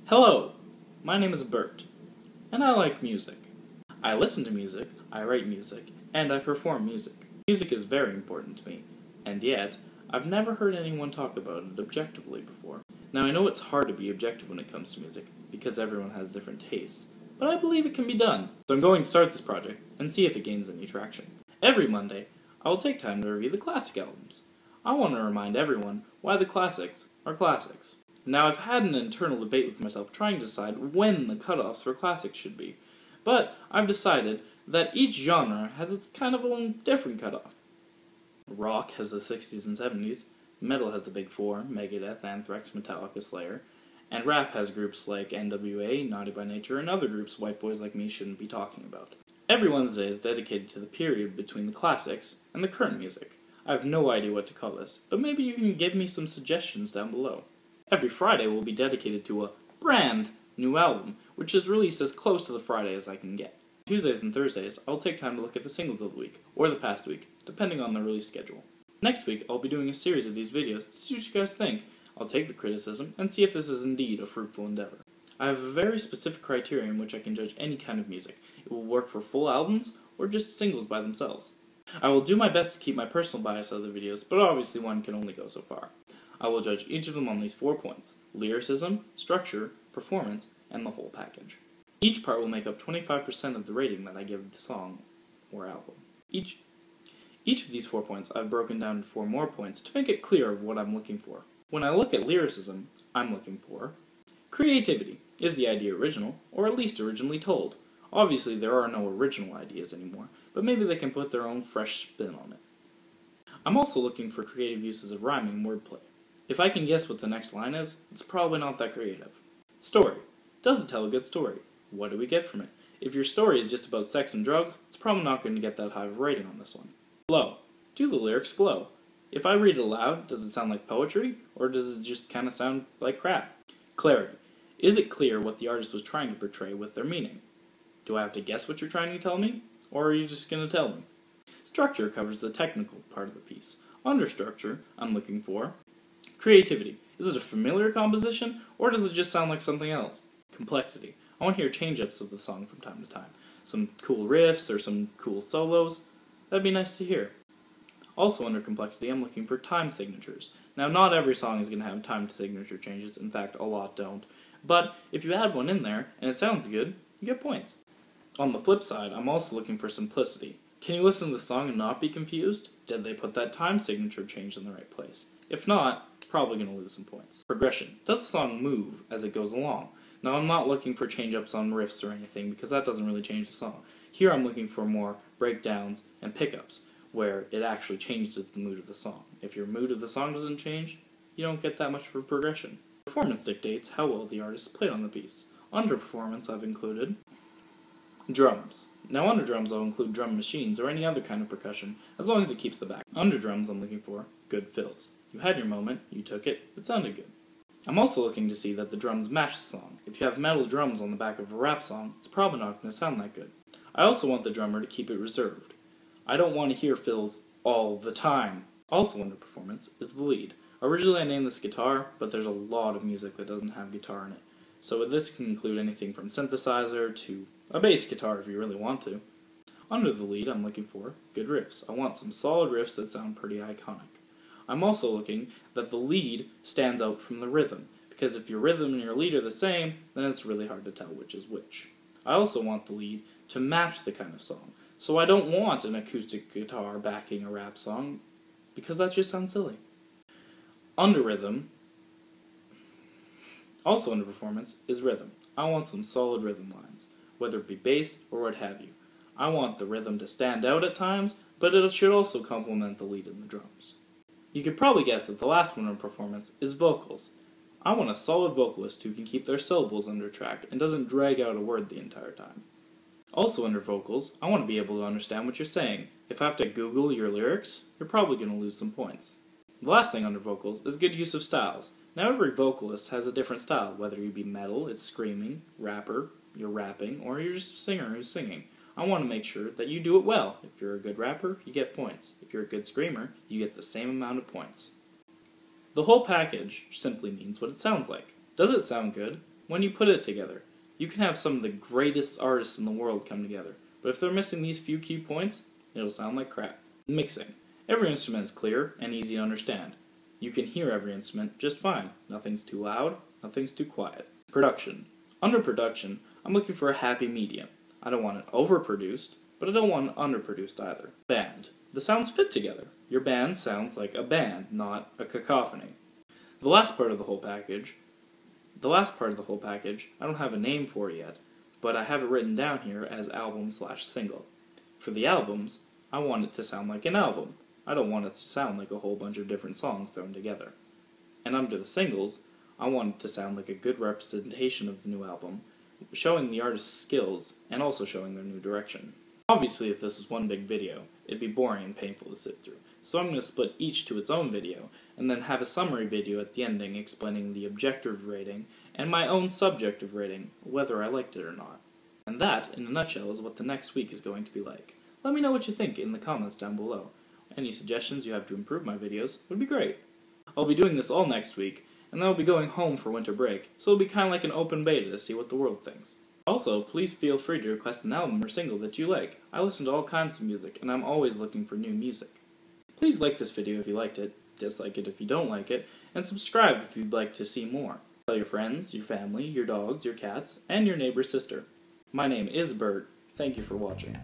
Hello, my name is Bert, and I like music. I listen to music, I write music, and I perform music. Music is very important to me, and yet, I've never heard anyone talk about it objectively before. Now I know it's hard to be objective when it comes to music, because everyone has different tastes, but I believe it can be done. So I'm going to start this project, and see if it gains any traction. Every Monday, I will take time to review the classic albums. I want to remind everyone why the classics are classics. Now I've had an internal debate with myself trying to decide when the cutoffs for classics should be, but I've decided that each genre has its kind of own different cutoff. Rock has the 60s and 70s, metal has the big four, Megadeth, Anthrax, Metallica, Slayer, and rap has groups like NWA, Naughty by Nature, and other groups white boys like me shouldn't be talking about. Every Wednesday is dedicated to the period between the classics and the current music. I have no idea what to call this, but maybe you can give me some suggestions down below. Every Friday will be dedicated to a brand new album, which is released as close to the Friday as I can get. Tuesdays and Thursdays, I'll take time to look at the singles of the week, or the past week, depending on the release schedule. Next week, I'll be doing a series of these videos to see what you guys think. I'll take the criticism, and see if this is indeed a fruitful endeavor. I have a very specific criteria in which I can judge any kind of music. It will work for full albums, or just singles by themselves. I will do my best to keep my personal bias out of the videos, but obviously one can only go so far. I will judge each of them on these 4 points: lyricism, structure, performance, and the whole package. Each part will make up 25% of the rating that I give the song or album. Each of these 4 points I've broken down to 4 more points to make it clear of what I'm looking for. When I look at lyricism, I'm looking for creativity. Is the idea original, or at least originally told? Obviously there are no original ideas anymore, but maybe they can put their own fresh spin on it. I'm also looking for creative uses of rhyming and wordplay. If I can guess what the next line is, it's probably not that creative. Story. Does it tell a good story? What do we get from it? If your story is just about sex and drugs, it's probably not going to get that high of a rating on this one. Flow. Do the lyrics flow? If I read it aloud, does it sound like poetry, or does it just kind of sound like crap? Clarity. Is it clear what the artist was trying to portray with their meaning? Do I have to guess what you're trying to tell me, or are you just going to tell me? Structure covers the technical part of the piece. Under structure, I'm looking for creativity. Is it a familiar composition, or does it just sound like something else? Complexity. I want to hear change-ups of the song from time to time. Some cool riffs, or some cool solos. That'd be nice to hear. Also under complexity, I'm looking for time signatures. Now, not every song is going to have time signature changes. In fact, a lot don't. But if you add one in there, and it sounds good, you get points. On the flip side, I'm also looking for simplicity. Can you listen to the song and not be confused? Did they put that time signature change in the right place? If not, probably going to lose some points. Progression. Does the song move as it goes along? Now I'm not looking for change-ups on riffs or anything, because that doesn't really change the song. Here I'm looking for more breakdowns and pickups, where it actually changes the mood of the song. If your mood of the song doesn't change, you don't get that much for progression. Performance dictates how well the artist played on the piece. Under performance I've included drums. Now under drums I'll include drum machines or any other kind of percussion, as long as it keeps the back. Under drums I'm looking for good fills. You had your moment, you took it, it sounded good. I'm also looking to see that the drums match the song. If you have metal drums on the back of a rap song, it's probably not going to sound that good. I also want the drummer to keep it reserved. I don't want to hear fills all the time. Also under performance is the lead. Originally I named this guitar, but there's a lot of music that doesn't have guitar in it. So this can include anything from synthesizer to a bass guitar if you really want to. Under the lead I'm looking for good riffs. I want some solid riffs that sound pretty iconic. I'm also looking that the lead stands out from the rhythm, because if your rhythm and your lead are the same, then it's really hard to tell which is which. I also want the lead to match the kind of song, so I don't want an acoustic guitar backing a rap song, because that just sounds silly. Under rhythm, also under performance, is rhythm. I want some solid rhythm lines, whether it be bass or what have you. I want the rhythm to stand out at times, but it should also complement the lead and the drums. You could probably guess that the last one in performance is vocals. I want a solid vocalist who can keep their syllables under track and doesn't drag out a word the entire time. Also under vocals, I want to be able to understand what you're saying. If I have to Google your lyrics, you're probably going to lose some points. The last thing under vocals is good use of styles. Now every vocalist has a different style, whether you be metal, it's screaming, rapper, you're rapping, or you're just a singer who's singing. I want to make sure that you do it well. If you're a good rapper, you get points. If you're a good screamer, you get the same amount of points. The whole package simply means what it sounds like. Does it sound good? When you put it together, you can have some of the greatest artists in the world come together, but if they're missing these few key points, it'll sound like crap. Mixing. Every instrument is clear and easy to understand. You can hear every instrument just fine. Nothing's too loud, nothing's too quiet. Production. Under production, I'm looking for a happy medium. I don't want it overproduced, but I don't want it underproduced either. Band. The sounds fit together. Your band sounds like a band, not a cacophony. The last part of the whole package, I don't have a name for it yet, but I have it written down here as album/single. For the albums, I want it to sound like an album. I don't want it to sound like a whole bunch of different songs thrown together. And under the singles, I want it to sound like a good representation of the new album, showing the artist's skills and also showing their new direction. Obviously, if this was one big video, it'd be boring and painful to sit through, so I'm going to split each to its own video, and then have a summary video at the ending explaining the objective rating and my own subjective rating, whether I liked it or not. And that, in a nutshell, is what the next week is going to be like. Let me know what you think in the comments down below. Any suggestions you have to improve my videos would be great. I'll be doing this all next week, and then I'll be going home for winter break, so it'll be kind of like an open beta to see what the world thinks. Also, please feel free to request an album or single that you like. I listen to all kinds of music, and I'm always looking for new music. Please like this video if you liked it, dislike it if you don't like it, and subscribe if you'd like to see more. Tell your friends, your family, your dogs, your cats, and your neighbor's sister. My name is Bert. Thank you for watching.